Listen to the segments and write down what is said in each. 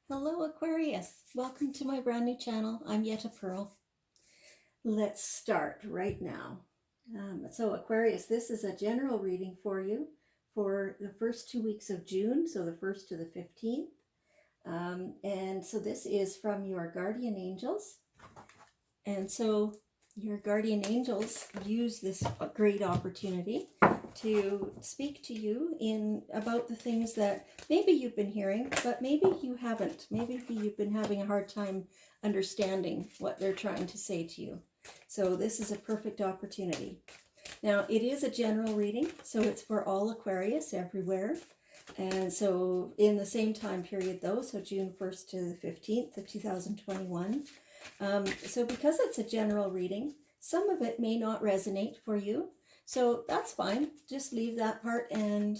Hello Aquarius, welcome to my brand new channel. I'm Yetta Pearl. Let's start right now. So Aquarius, this is a general reading for you for the first 2 weeks of June, so the 1st to the 15th. And so this is from your guardian angels. And so your guardian angels use this great opportunity to speak to you about the things that maybe you've been hearing, but maybe you haven't. Maybe you've been having a hard time understanding what they're trying to say to you. So this is a perfect opportunity. Now, it is a general reading, so it's for all Aquarius everywhere. And so in the same time period though, so June 1st to the 15th of 2021. So because it's a general reading, some of it may not resonate for you. So that's fine. Just leave that part and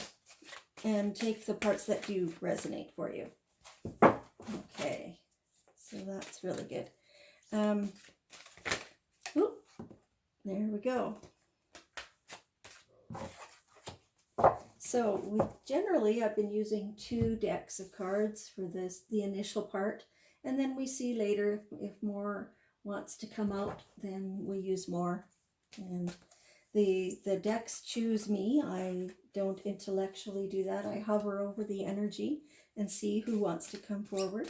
take the parts that do resonate for you. Okay, so that's really good. There we go. So generally I've been using 2 decks of cards for the initial part, and then we see later if more wants to come out, then we use more. And the decks choose me. I don't intellectually do that. I hover over the energy and see who wants to come forward,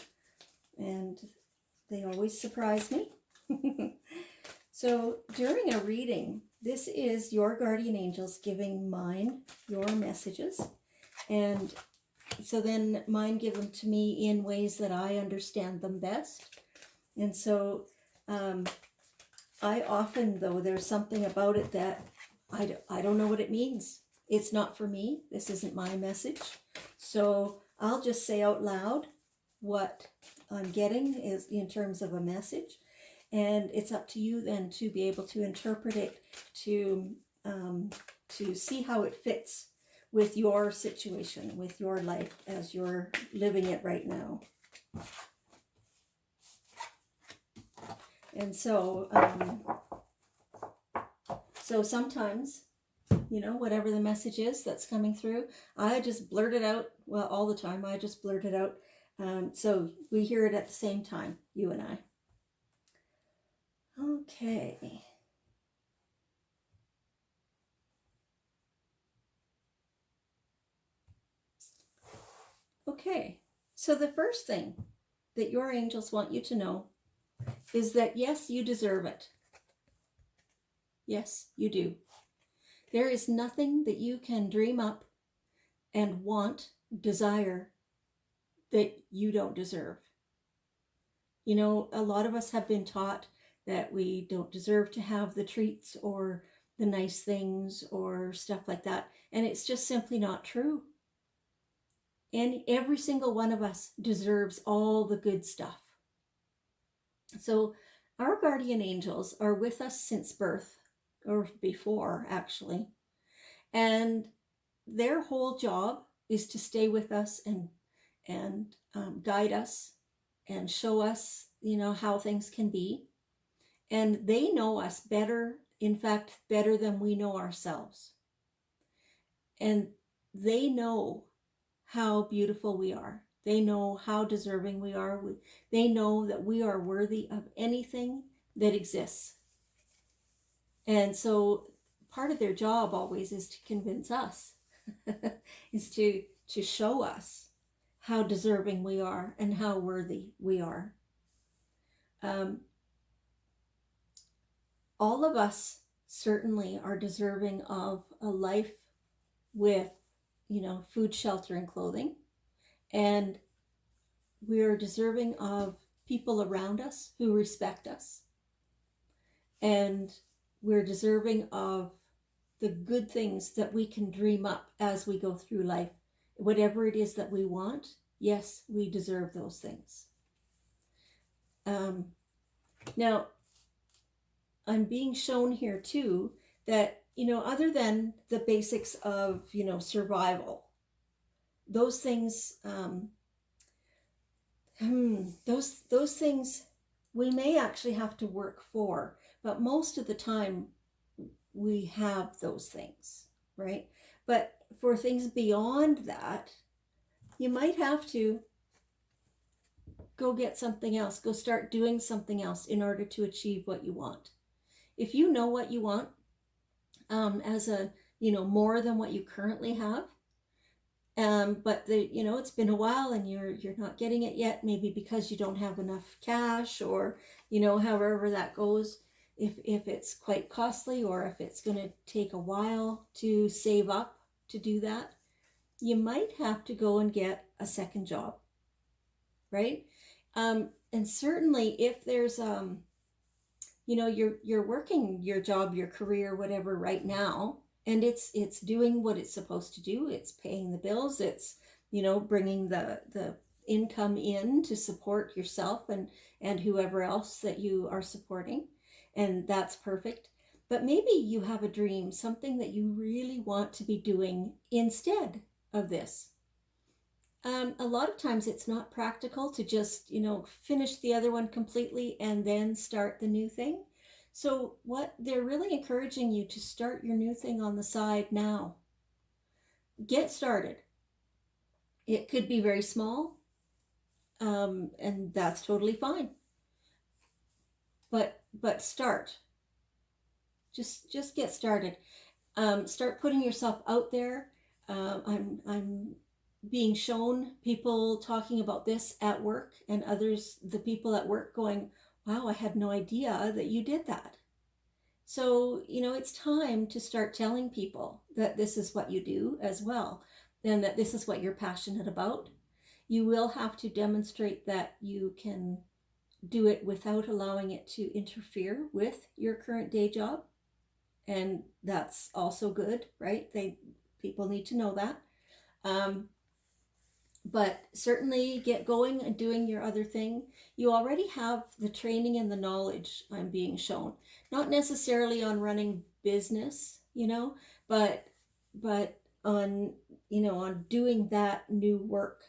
and they always surprise me. So during a reading, this is your guardian angels giving mine your messages, and so then mine give them to me in ways that I understand them best. And so I often, though, there's something about it that I don't know what it means. It's not for me. This isn't my message. So I'll just say out loud what I'm getting is in terms of a message. And it's up to you then to be able to interpret it, to see how it fits with your situation, with your life as you're living it right now. And so, so sometimes, you know, whatever the message is that's coming through, I just blurt it out. Well, all the time, I just blurt it out. So we hear it at the same time, you and I. Okay. Okay, so the first thing that your angels want you to know is that yes, you deserve it. Yes, you do. There is nothing that you can dream up and want, desire, that you don't deserve. You know, a lot of us have been taught that we don't deserve to have the treats or the nice things or stuff like that. And it's just simply not true. And every single one of us deserves all the good stuff. So our guardian angels are with us since birth, or before actually. And their whole job is to stay with us and guide us and show us, you know, how things can be. And they know us better, in fact, better than we know ourselves. And they know how beautiful we are. They know how deserving we are. They know that we are worthy of anything that exists. And so part of their job always is to convince us, is to show us how deserving we are and how worthy we are. All of us certainly are deserving of a life with, you know, food, shelter, and clothing. And we're deserving of people around us who respect us. And we're deserving of the good things that we can dream up as we go through life. Whatever it is that we want, yes, we deserve those things. Now, I'm being shown here too that, you know, other than the basics of, you know, survival, those things, those things we may actually have to work for, but most of the time we have those things, right? But for things beyond that, you might have to go get something else. Go start doing something else in order to achieve what you want. If you know what you want, as a, more than what you currently have, but it's been a while and you're not getting it yet, maybe because you don't have enough cash, or however that goes. If it's quite costly, or if it's going to take a while to save up to do that, you might have to go and get a second job, right? And certainly if there's you're working your job, your career, whatever, right now, and it's doing what it's supposed to do. It's paying the bills. It's bringing the income in to support yourself and whoever else that you are supporting, and that's perfect. But maybe you have a dream, something that you really want to be doing instead of this. A lot of times it's not practical to just, finish the other one completely and then start the new thing. So what they're really encouraging you to start your new thing on the side now. Get started. It could be very small, and that's totally fine. But start. Just get started. Start putting yourself out there. I'm being shown people talking about this at work, and others, the people at work, going, wow, I had no idea that you did that. So, it's time to start telling people that this is what you do as well, and that this is what you're passionate about. You will have to demonstrate that you can do it without allowing it to interfere with your current day job. And that's also good, right? People need to know that. But certainly get going and doing your other thing. You already have the training and the knowledge, I'm being shown. Not necessarily on running business, but on, on doing that new work,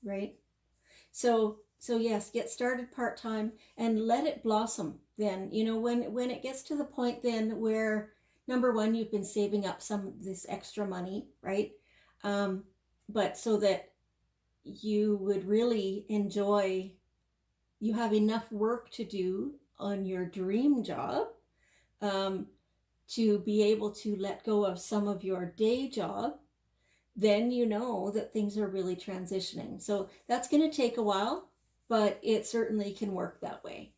right? So yes, get started part-time and let it blossom. Then, when it gets to the point then where, number one, you've been saving up some of this extra money, right? But so that you would really enjoy, you have enough work to do on your dream job, to be able to let go of some of your day job, then you know that things are really transitioning. So that's going to take a while, but it certainly can work that way.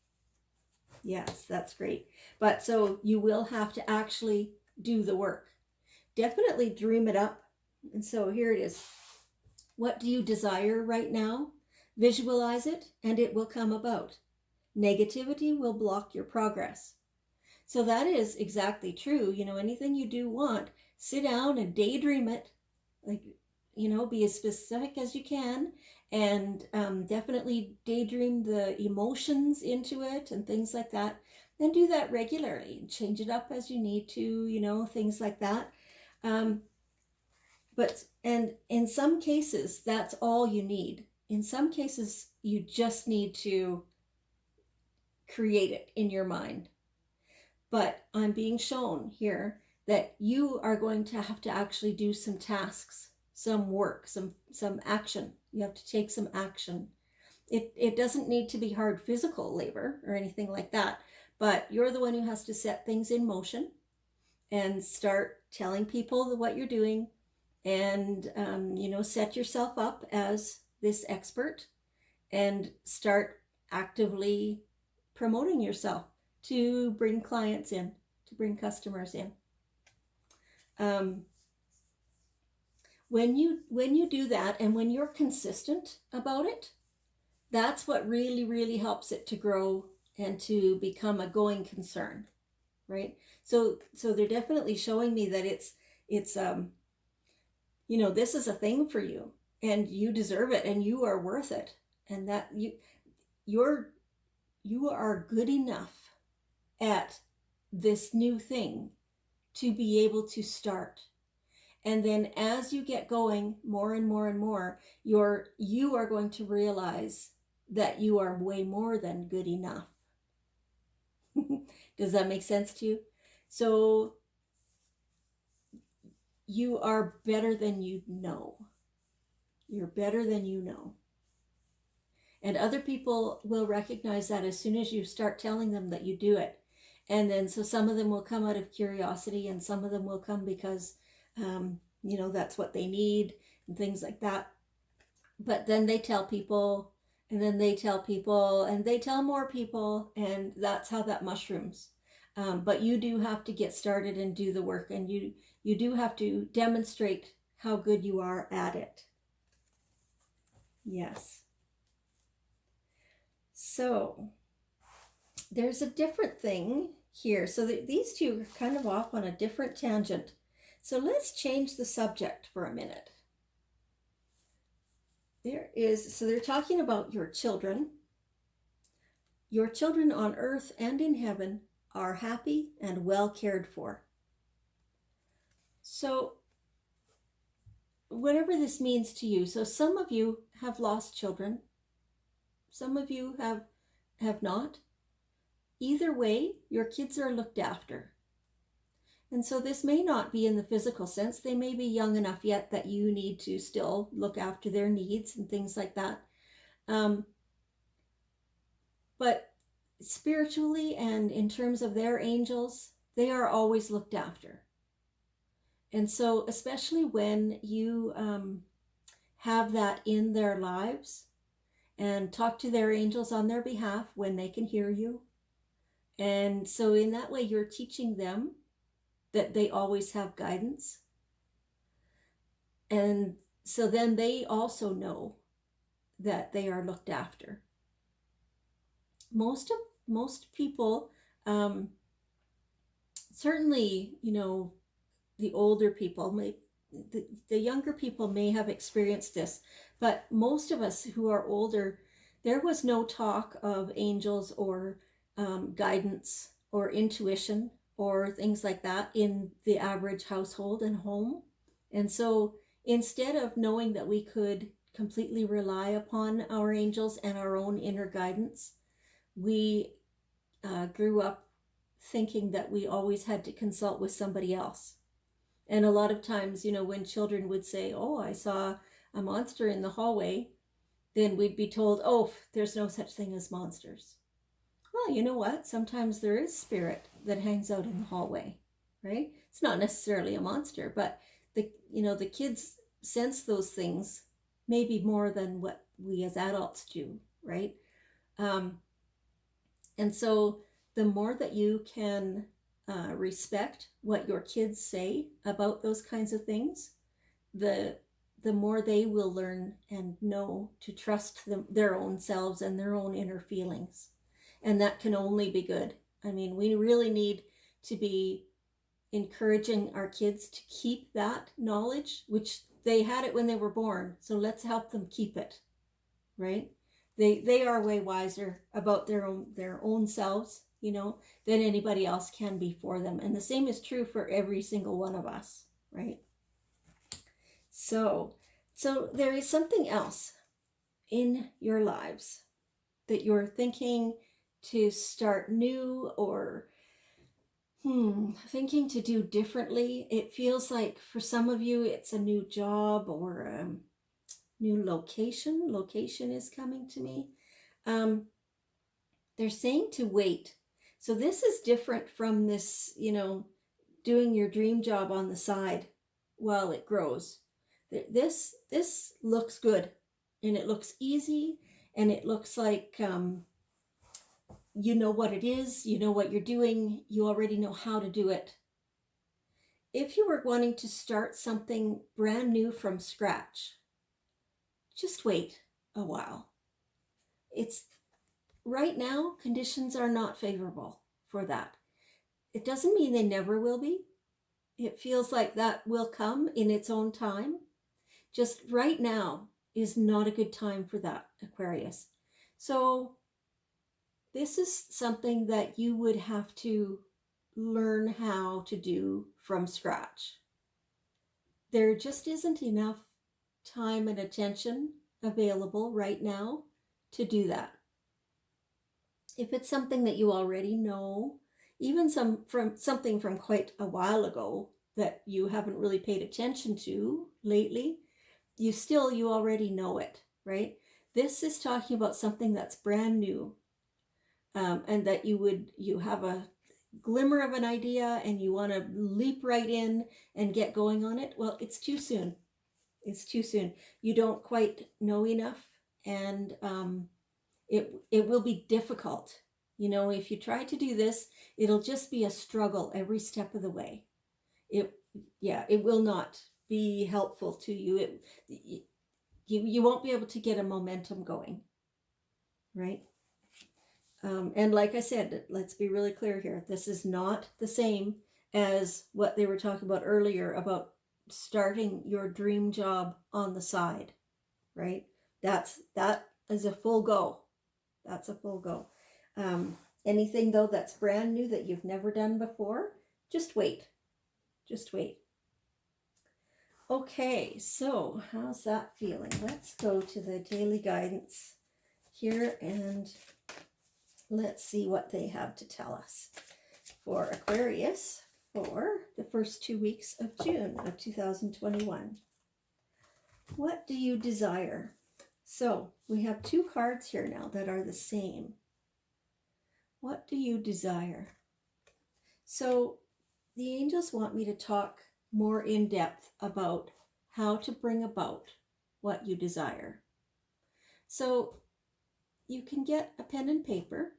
Yes, that's great. But so you will have to actually do the work. Definitely dream it up. And so here it is. What do you desire right now? Visualize it and it will come about. Negativity will block your progress. So that is exactly true. Anything you do want, sit down and daydream it. Like, be as specific as you can, and definitely daydream the emotions into it and things like that. And do that regularly and change it up as you need to, things like that. And in some cases, that's all you need. In some cases, you just need to create it in your mind. But I'm being shown here that you are going to have to actually do some tasks, some work, some action. You have to take some action. It doesn't need to be hard physical labor or anything like that, but you're the one who has to set things in motion and start telling people what you're doing, and set yourself up as this expert and start actively promoting yourself to bring clients in, to bring customers in. When you do that, and when you're consistent about it, that's what really, really helps it to grow and to become a going concern, right? So they're definitely showing me that it's this is a thing for you, and you deserve it, and you are worth it, and that you are good enough at this new thing to be able to start. And then as you get going more and more and more, you are going to realize that you are way more than good enough. Does that make sense to you? So you are better than you know. You're better than you know. And other people will recognize that as soon as you start telling them that you do it. And then so some of them will come out of curiosity, and some of them will come because, that's what they need and things like that. But then they tell people, and then they tell people, and they tell more people, and that's how that mushrooms. But you do have to get started and do the work, and you do have to demonstrate how good you are at it. Yes. So there's a different thing here. So these two are kind of off on a different tangent. So let's change the subject for a minute. So they're talking about your children. Your children on earth and in heaven are happy and well cared for. So whatever this means to you, so some of you have lost children, some of you have not. Either way, your kids are looked after. And so this may not be in the physical sense. They may be young enough yet that you need to still look after their needs and things like that. But spiritually and in terms of their angels, they are always looked after. And so especially when you have that in their lives and talk to their angels on their behalf when they can hear you. And so in that way, you're teaching them that they always have guidance. And so then they also know that they are looked after. Most people, certainly, the older people, the younger people may have experienced this, but most of us who are older, there was no talk of angels or guidance or intuition or things like that in the average household and home. And so instead of knowing that we could completely rely upon our angels and our own inner guidance, we grew up thinking that we always had to consult with somebody else. And a lot of times, when children would say, "Oh, I saw a monster in the hallway," then we'd be told, "Oh, there's no such thing as monsters." Well, you know what? Sometimes there is spirit that hangs out in the hallway, right? It's not necessarily a monster, but the kids sense those things maybe more than what we as adults do, right? And so the more that you can respect what your kids say about those kinds of things, the more they will learn and know to trust their own selves and their own inner feelings. And that can only be good. I mean, we really need to be encouraging our kids to keep that knowledge, which they had it when they were born. So let's help them keep it, right? They are way wiser about their own selves, than anybody else can be for them. And the same is true for every single one of us, right? So there is something else in your lives that you're thinking to start new or thinking to do differently. It feels like for some of you it's a new job or a new location. Location is coming to me. They're saying to wait. So this is different from this, doing your dream job on the side while it grows. This looks good, and it looks easy, and it looks like you know what it is, you know what you're doing, you already know how to do it. If you were wanting to start something brand new from scratch, just wait a while. It's right now, conditions are not favorable for that. It doesn't mean they never will be. It feels like that will come in its own time. Just right now is not a good time for that, Aquarius. So this is something that you would have to learn how to do from scratch. There just isn't enough time and attention available right now to do that. If it's something that you already know, even something from quite a while ago that you haven't really paid attention to lately, you already know it, right? This is talking about something that's brand new, and that you have a glimmer of an idea and you want to leap right in and get going on it. Well, it's too soon. It's too soon. You don't quite know enough, and it will be difficult. If you try to do this, it'll just be a struggle every step of the way. It will not be helpful to you. You won't be able to get a momentum going, right? And like I said, let's be really clear here. This is not the same as what they were talking about earlier about starting your dream job on the side, right? That is a full go. That's a full go. Anything though that's brand new that you've never done before, just wait. Just wait. Okay, so how's that feeling? Let's go to the daily guidance here and let's see what they have to tell us for Aquarius for the first 2 weeks of June of 2021. What do you desire? So we have 2 cards here now that are the same. What do you desire? So the angels want me to talk more in depth about how to bring about what you desire. So you can get a pen and paper,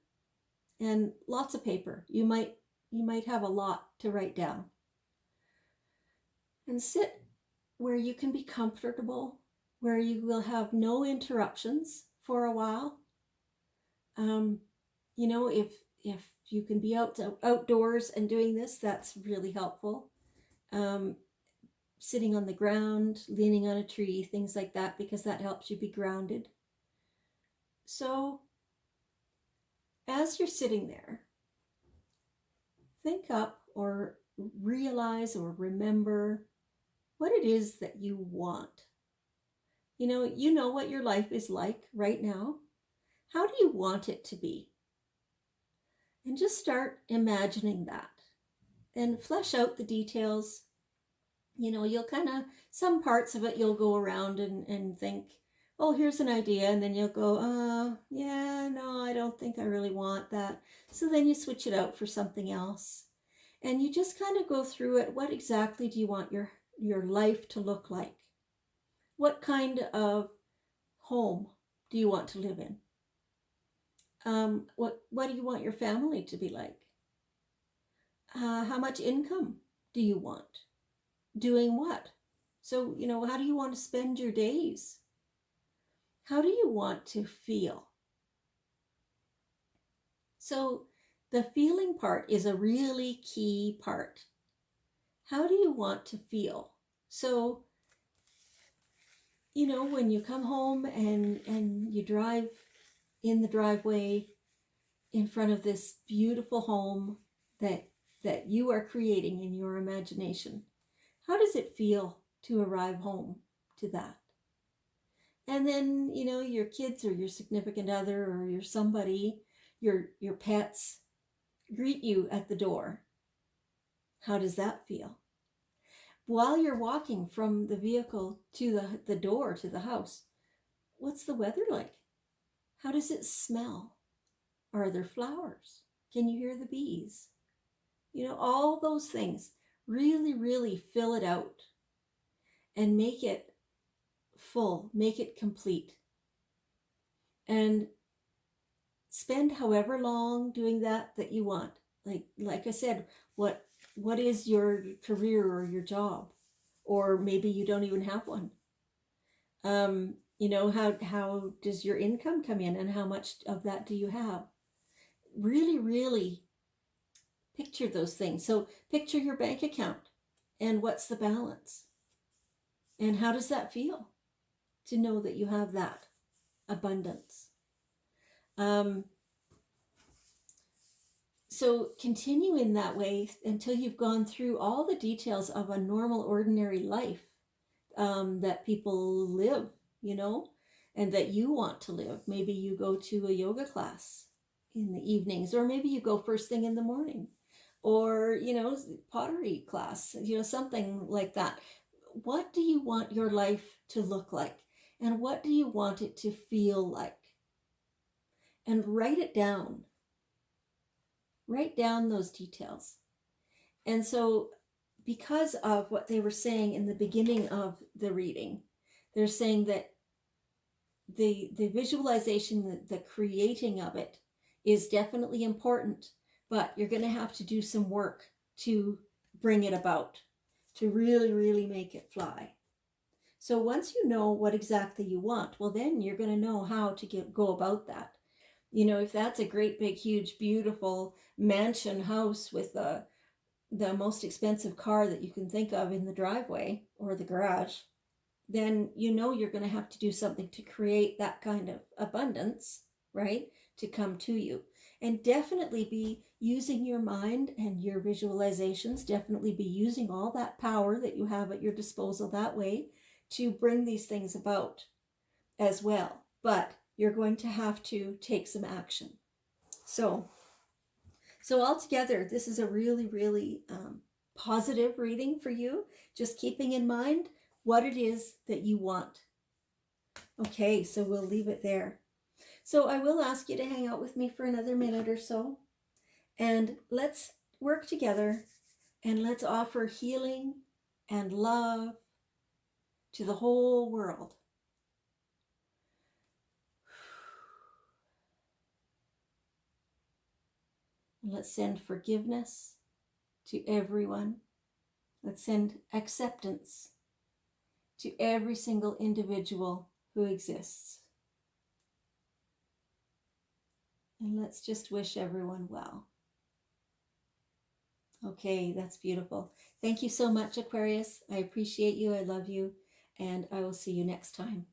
and lots of paper. You might have a lot to write down. And sit where you can be comfortable, where you will have no interruptions for a while. If you can be outdoors and doing this, that's really helpful. Sitting on the ground, leaning on a tree, things like that, because that helps you be grounded. So as you're sitting there, think up or realize or remember what it is that you want. You know what your life is like right now. How do you want it to be? And just start imagining that and flesh out the details. You'll some parts of it you'll go around and think, oh, here's an idea. And then you'll go, yeah, no, I don't think I really want that. So then you switch it out for something else. And you just kind of go through it. What exactly do you want your life to look like? What kind of home do you want to live in? What do you want your family to be like? How much income do you want? Doing what? So, how do you want to spend your days? How do you want to feel? So the feeling part is a really key part. How do you want to feel? So, when you come home and you drive in the driveway in front of this beautiful home that you are creating in your imagination, how does it feel to arrive home to that? And then, your kids or your significant other or your somebody, your pets greet you at the door. How does that feel? While you're walking from the vehicle to the door to the house, what's the weather like? How does it smell? Are there flowers? Can you hear the bees? All those things. Really, really fill it out and make it full, make it complete. And spend however long doing that you want. Like I said, what is your career or your job? Or maybe you don't even have one. How does your income come in and how much of that do you have? Really, really picture those things. So picture your bank account and what's the balance? And how does that feel to know that you have that abundance? So continue in that way until you've gone through all the details of a normal, ordinary life that people live, and that you want to live. Maybe you go to a yoga class in the evenings, or maybe you go first thing in the morning, or, pottery class, something like that. What do you want your life to look like? And what do you want it to feel like? And write it down. Write down those details. And so, because of what they were saying in the beginning of the reading, they're saying that the visualization, the creating of it is definitely important, but you're going to have to do some work to bring it about, to really, really make it fly. So once you know what exactly you want, well, then you're going to know how to go about that. You know, if that's a great big huge beautiful mansion house with the most expensive car that you can think of in the driveway or the garage, then you know you're going to have to do something to create that kind of abundance, right? To come to you. And definitely be using your mind and your visualizations, definitely be using all that power that you have at your disposal that way to bring these things about as well. But you're going to have to take some action. So altogether, this is a really, really positive reading for you. Just keeping in mind what it is that you want. Okay, so we'll leave it there. So I will ask you to hang out with me for another minute or so. And let's work together and let's offer healing and love to the whole world. And let's send forgiveness to everyone. Let's send acceptance to every single individual who exists. And let's just wish everyone well. Okay, that's beautiful. Thank you so much, Aquarius. I appreciate you. I love you. And I will see you next time.